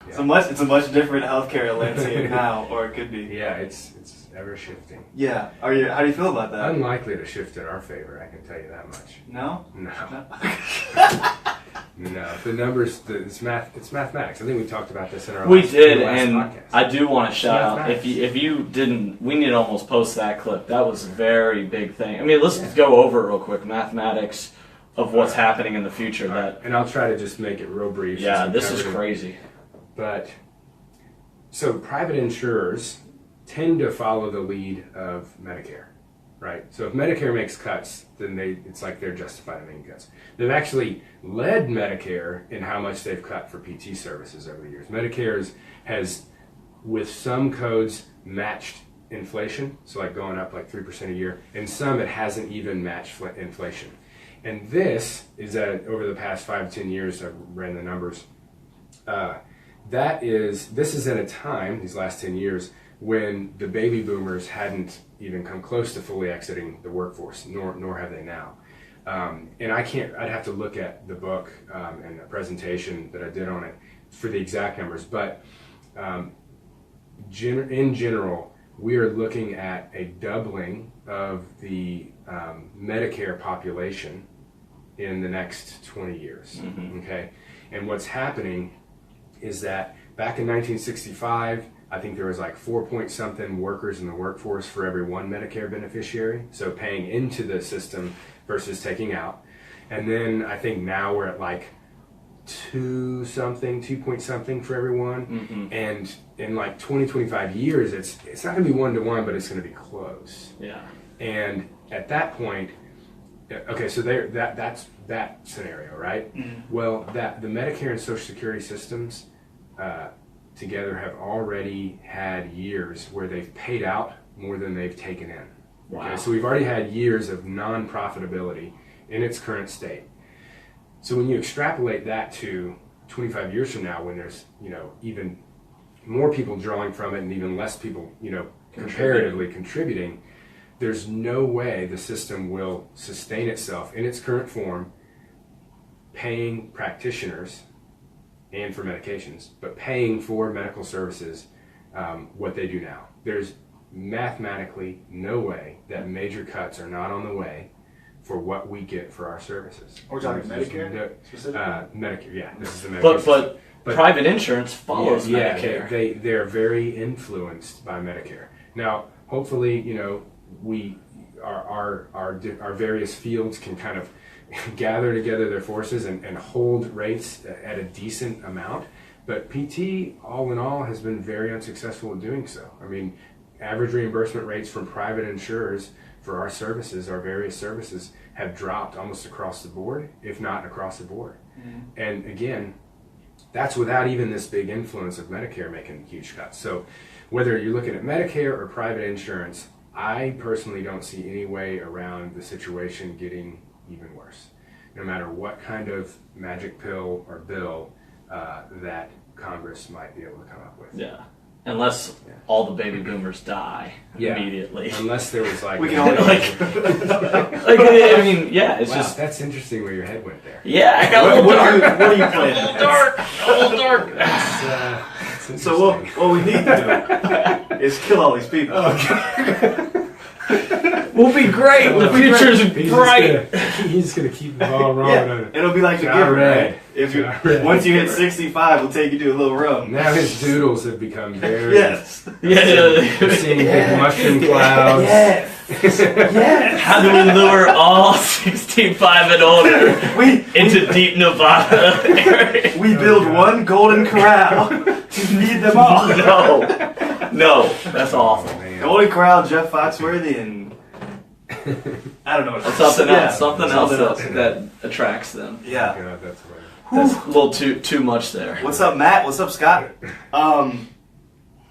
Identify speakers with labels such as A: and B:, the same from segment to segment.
A: Yeah. It's a much different healthcare landscape now, or it could be.
B: Yeah, it's ever shifting.
A: Yeah. How do you feel about that?
B: Unlikely to shift in our favor, I can tell you that much.
A: No?
B: No. No. The numbers, it's mathematics. I think we talked about this in our last podcast.
C: I do want to shout out, if you didn't, we need to almost post that clip. That was a very big thing. I mean, let's go over it real quick. Mathematics of what's happening in the future.
B: And I'll try to just make it real brief.
C: Yeah, this is crazy.
B: But, so private insurers tend to follow the lead of Medicare, right? So if Medicare makes cuts, then it's like they're justified in making cuts. They've actually led Medicare in how much they've cut for PT services over the years. Medicare has, with some codes, matched inflation, so like going up like 3% a year, and some it hasn't even matched inflation. And this is that over the past 5 to 10 years, I've ran the numbers, this is in a time, these last 10 years, when the baby boomers hadn't even come close to fully exiting the workforce, nor have they now. And I'd have to look at the book and the presentation that I did on it for the exact numbers, but in general, we are looking at a doubling of the Medicare population in the next 20 years, okay? And what's happening is that back in 1965, I think there was like 4-point-something workers in the workforce for every one Medicare beneficiary, so paying into the system versus taking out. And then I think now we're at like 2-point-something for everyone. And in like 20-25 years, it's not going to be 1-to-1, but it's going to be close.
C: Yeah.
B: And at that point, okay, so that's that scenario, right? Well, the Medicare and Social Security systems together have already had years where they've paid out more than they've taken in.
C: Wow.
B: Okay, so we've already had years of non-profitability in its current state. So when you extrapolate that to 25 years from now, when there's even more people drawing from it and even less people comparatively contributing, there's no way the system will sustain itself in its current form, paying practitioners and for medications, but paying for medical services what they do now. There's mathematically no way that major cuts are not on the way for what we get for our services.
A: We're talking Medicare specifically?
B: Medicare, yeah. This is the Medicare
C: but private insurance follows Medicare.
B: Yeah, they're very influenced by Medicare. Now, hopefully, our various fields can kind of gather together their forces and hold rates at a decent amount. But PT, all in all, has been very unsuccessful in doing so. I mean, average reimbursement rates from private insurers for our services, our various services, have dropped almost across the board, if not across the board. And again, that's without even this big influence of Medicare making huge cuts. So whether you're looking at Medicare or private insurance, I personally don't see any way around the situation getting even worse, no matter what kind of magic pill or bill that Congress might be able to come up with.
C: Yeah. Unless all the baby boomers die immediately.
B: Unless there was like...
A: we can only
C: I mean, yeah, it's just...
B: That's interesting where your head went there.
C: Yeah, I got a little dark.
A: What are you playing?
C: A little dark.
B: That's
A: So what we need to do is kill all these people.
C: We'll be great. The future's bright.
B: He's going to keep the ball rolling.
A: It'll be like the giver, right? Once you hit 65, we'll take you to a little room.
B: Now his doodles have become very...
A: Yes.
B: We're seeing big mushroom clouds.
A: Yes.
C: How do we lure all 65 and older into deep Nevada area?
A: We build one golden corral to feed them all.
C: No, that's awful.
A: Golden Corral, Jeff Foxworthy, and I don't know what
C: something else that attracts them.
A: Yeah.
B: God, that's funny.
C: That's a little too much there.
A: What's up, Matt? What's up, Scott?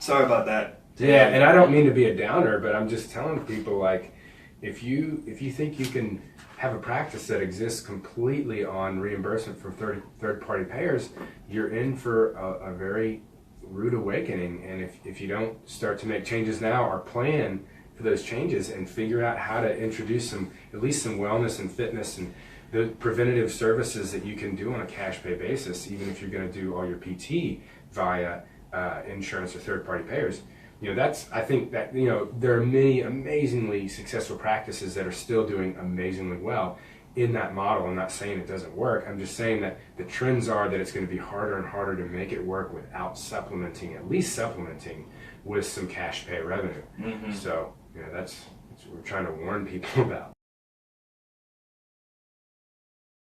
A: Sorry about that.
B: Yeah, and I don't mean to be a downer, but I'm just telling people, like, if you think you can have a practice that exists completely on reimbursement from third-party payers, you're in for a very rude awakening. And if you don't start to make changes now or plan for those changes and figure out how to introduce at least some wellness and fitness and the preventative services that you can do on a cash pay basis, even if you're going to do all your PT via insurance or third-party payers. I think that there are many amazingly successful practices that are still doing amazingly well in that model. I'm not saying it doesn't work. I'm just saying that the trends are that it's going to be harder and harder to make it work without at least supplementing with some cash pay revenue. So that's what we're trying to warn people about.